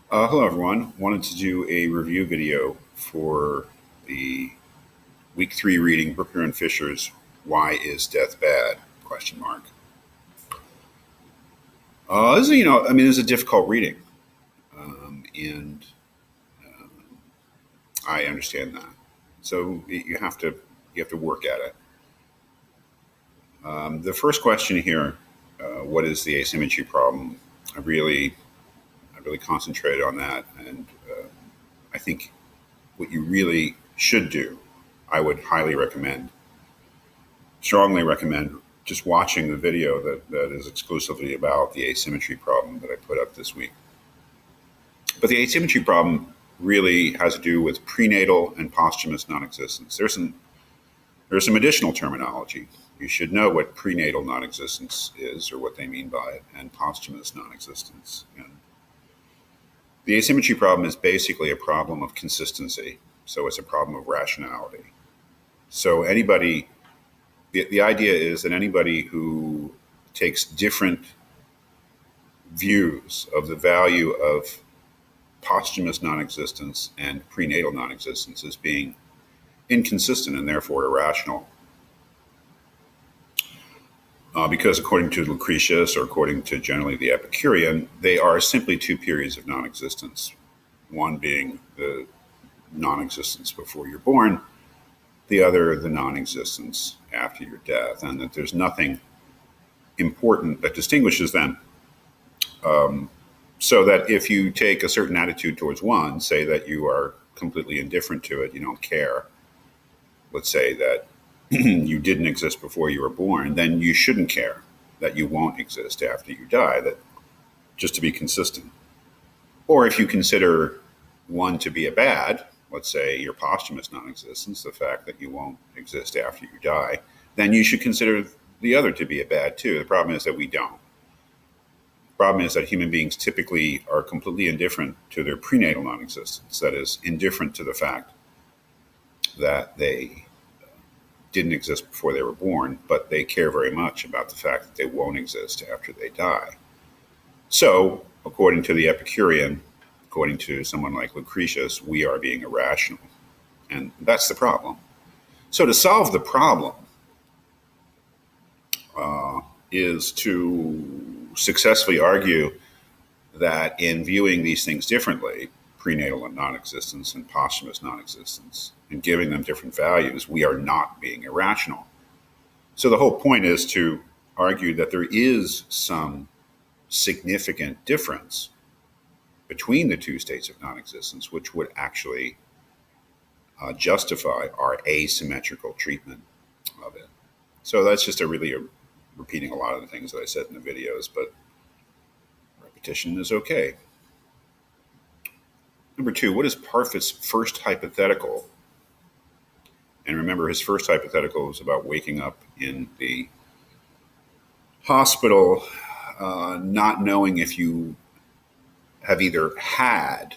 Hello, everyone. Wanted to do a review video for the week 3 reading Brooker and Fisher's "Why Is Death Bad?" question mark. This is a difficult reading, and I understand that. So you have to work at it. The first question here, what is the asymmetry problem? I really, I really concentrated on that, and I think what you really should do, I would highly recommend, strongly recommend just watching the video that is exclusively about the asymmetry problem that I put up this week. But the asymmetry problem really has to do with prenatal and posthumous non-existence. There's some additional terminology. You should know what prenatal non-existence is, or what they mean by it, and posthumous non-existence. And the asymmetry problem is basically a problem of consistency. So it's a problem of rationality. So the idea is that anybody who takes different views of the value of posthumous non-existence and prenatal non-existence as being inconsistent and therefore irrational. Because according to Lucretius, or according to generally the Epicurean, they are simply two periods of non-existence. One being the non-existence before you're born, the other the non-existence after your death, and that there's nothing important that distinguishes them. So that if you take a certain attitude towards one, say that you are completely indifferent to it, you don't care, let's say that you didn't exist before you were born, then you shouldn't care that you won't exist after you die, that just to be consistent. Or if you consider one to be a bad, let's say your posthumous non-existence, the fact that you won't exist after you die, then you should consider the other to be a bad too. The problem is that we don't. The problem is that human beings typically are completely indifferent to their prenatal non-existence, that is, indifferent to the fact that they didn't exist before they were born, but they care very much about the fact that they won't exist after they die. So, according to the Epicurean, according to someone like Lucretius, we are being irrational. And that's the problem. So, to solve the problem is to successfully argue that in viewing these things differently, prenatal and non-existence and posthumous non-existence, and giving them different values, we are not being irrational. So the whole point is to argue that there is some significant difference between the two states of non-existence, which would actually justify our asymmetrical treatment of it. So that's just repeating a lot of the things that I said in the videos, but repetition is okay. Number 2, what is Parfit's first hypothetical? And remember, his first hypothetical was about waking up in the hospital, not knowing if you have either had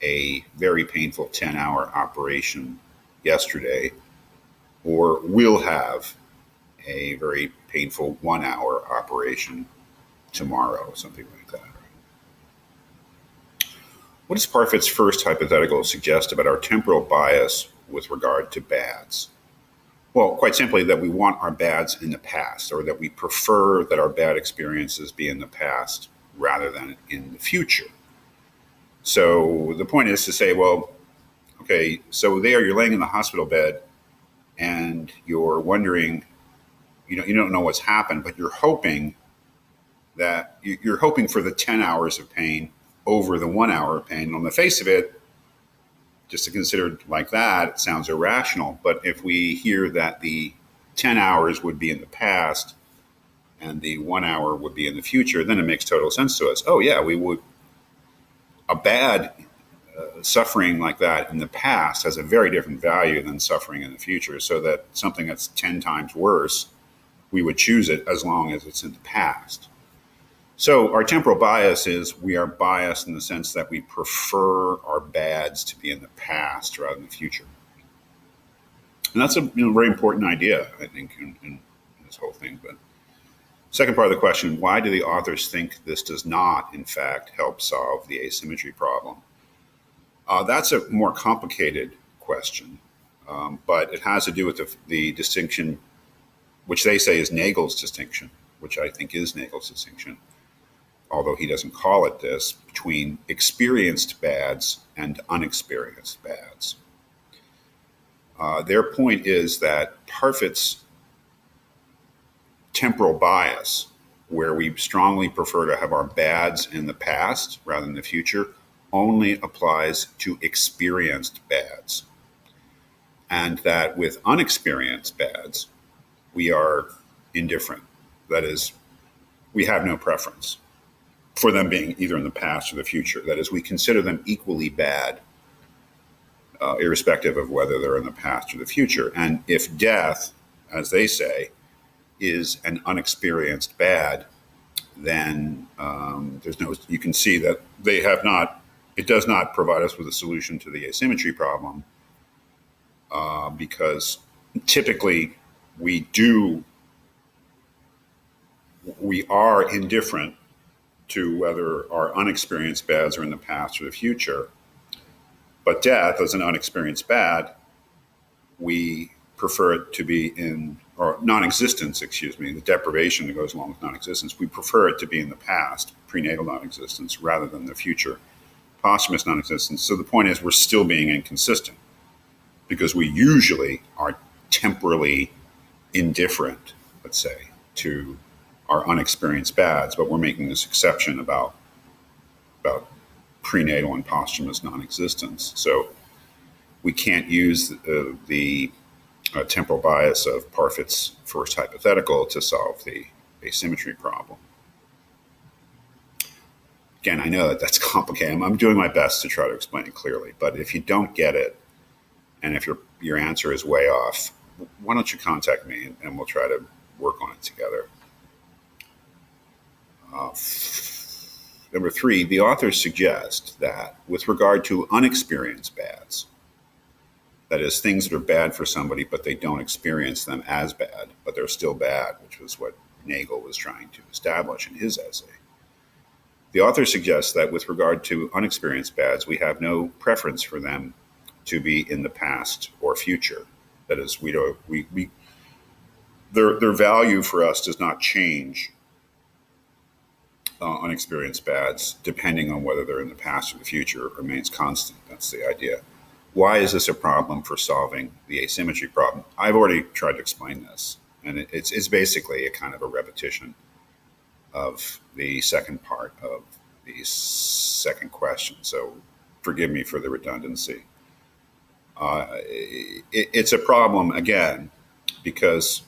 a very painful 10-hour operation yesterday or will have a very painful 1-hour operation tomorrow, something like that. What does Parfit's first hypothetical suggest about our temporal bias with regard to bads? Well, quite simply, that we want our bads in the past, or that we prefer that our bad experiences be in the past rather than in the future. So the point is to say, well, okay, so there you're laying in the hospital bed and you're wondering, you don't know what's happened, but you're hoping for the 10 hours of pain over the 1 hour of pain. And on the face of it, just to consider it like that, it sounds irrational. But if we hear that the 10 hours would be in the past and the 1 hour would be in the future, then it makes total sense to us. Oh yeah, we would. A bad suffering like that in the past has a very different value than suffering in the future. So that something that's 10 times worse, we would choose it as long as it's in the past. So our temporal bias is we are biased in the sense that we prefer our bads to be in the past rather than the future. And that's a very important idea, I think, in this whole thing. But Second part of the question, why do the authors think this does not, in fact, help solve the asymmetry problem? That's a more complicated question, but it has to do with the distinction, which they say is Nagel's distinction, which I think is Nagel's distinction, although he doesn't call it this, between experienced bads and unexperienced bads. Their point is that Parfit's temporal bias, where we strongly prefer to have our bads in the past rather than the future, only applies to experienced bads. And that with unexperienced bads, we are indifferent. That is, we have no preference for them being either in the past or the future. That is, we consider them equally bad, irrespective of whether they're in the past or the future. And if death, as they say, is an unexperienced bad, then you can see that they have not, it does not provide us with a solution to the asymmetry problem, because typically we are indifferent to whether our unexperienced bads are in the past or the future. But death, as an unexperienced bad, we prefer it to be in, or non-existence, excuse me, the deprivation that goes along with non-existence, we prefer it to be in the past, prenatal non-existence, rather than the future, posthumous non-existence. So the point is, we're still being inconsistent because we usually are temporally indifferent, let's say, to our unexperienced bads, but we're making this exception about prenatal and posthumous non-existence. So we can't use the temporal bias of Parfit's first hypothetical to solve the asymmetry problem. Again, I know that that's complicated. I'm doing my best to try to explain it clearly, but if you don't get it, and if your answer is way off, why don't you contact me and we'll try to work on it together. Number 3, the authors suggest that with regard to unexperienced bads, that is, things that are bad for somebody, but they don't experience them as bad, but they're still bad, which was what Nagel was trying to establish in his essay. The author suggests that with regard to unexperienced bads, we have no preference for them to be in the past or future. That is, their value for us does not change, unexperienced bads, depending on whether they're in the past or the future. It remains constant. That's the idea. Why is this a problem for solving the asymmetry problem? I've already tried to explain this, and it's basically a kind of a repetition of the second part of the second question. So forgive me for the redundancy. It's a problem, again, because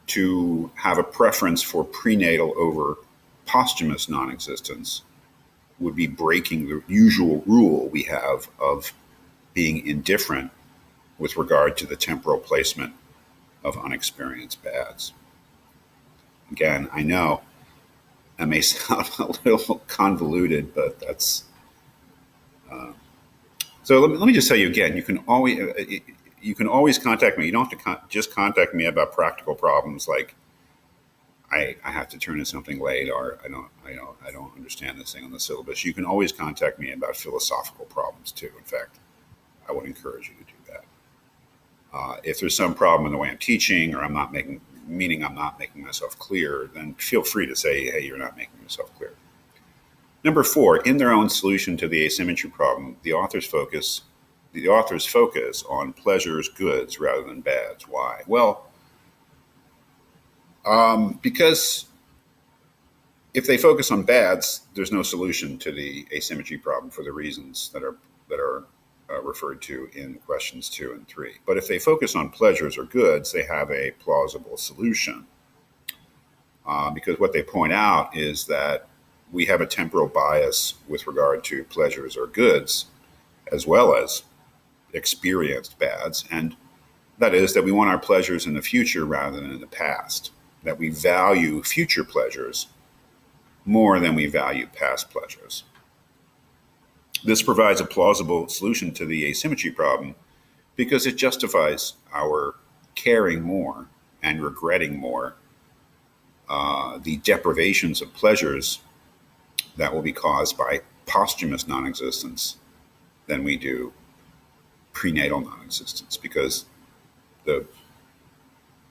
to have a preference for prenatal over posthumous non-existence would be breaking the usual rule we have of being indifferent with regard to the temporal placement of unexperienced bads. Again, I know that may sound a little convoluted, but that's... So let me just tell you again, you can always contact me. You don't have to just contact me about practical problems like I have to turn in something late, or I don't understand this thing on the syllabus. You can always contact me about philosophical problems too. In fact, I would encourage you to do that. If there's some problem in the way I'm teaching, or I'm not making myself clear, then feel free to say, hey, you're not making yourself clear. Number 4, in their own solution to the asymmetry problem, the authors focus on pleasures, goods, rather than bads. Why? Well, because if they focus on bads, there's no solution to the asymmetry problem for the reasons that are referred to in questions 2 and 3. But if they focus on pleasures or goods, they have a plausible solution. Because what they point out is that we have a temporal bias with regard to pleasures or goods, as well as experienced bads, and that is that we want our pleasures in the future rather than in the past, that we value future pleasures more than we value past pleasures. This provides a plausible solution to the asymmetry problem because it justifies our caring more and regretting more the deprivations of pleasures that will be caused by posthumous non-existence than we do prenatal non-existence, because the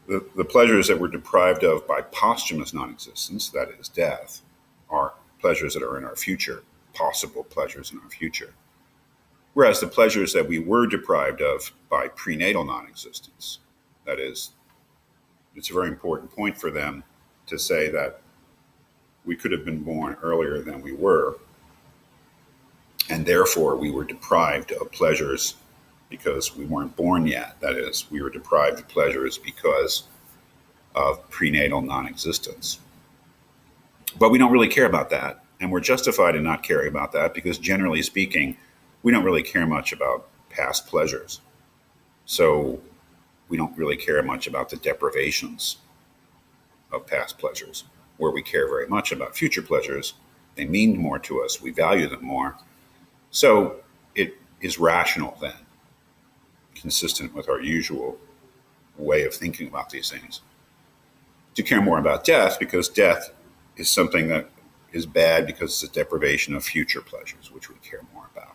the pleasures that we're deprived of by posthumous non-existence, that is death, are pleasures that are in our future, possible pleasures in our future. Whereas the pleasures that we were deprived of by prenatal non-existence, that is, it's a very important point for them to say that we could have been born earlier than we were, and therefore we were deprived of pleasures because we weren't born yet. That is, we were deprived of pleasures because of prenatal non-existence. But we don't really care about that, and we're justified in not caring about that because, generally speaking, we don't really care much about past pleasures. So we don't really care much about the deprivations of past pleasures. Where we care very much about future pleasures, they mean more to us, we value them more. So it is rational then, consistent with our usual way of thinking about these things, to care more about death, because death is something that is bad because it's a deprivation of future pleasures, which we care more about.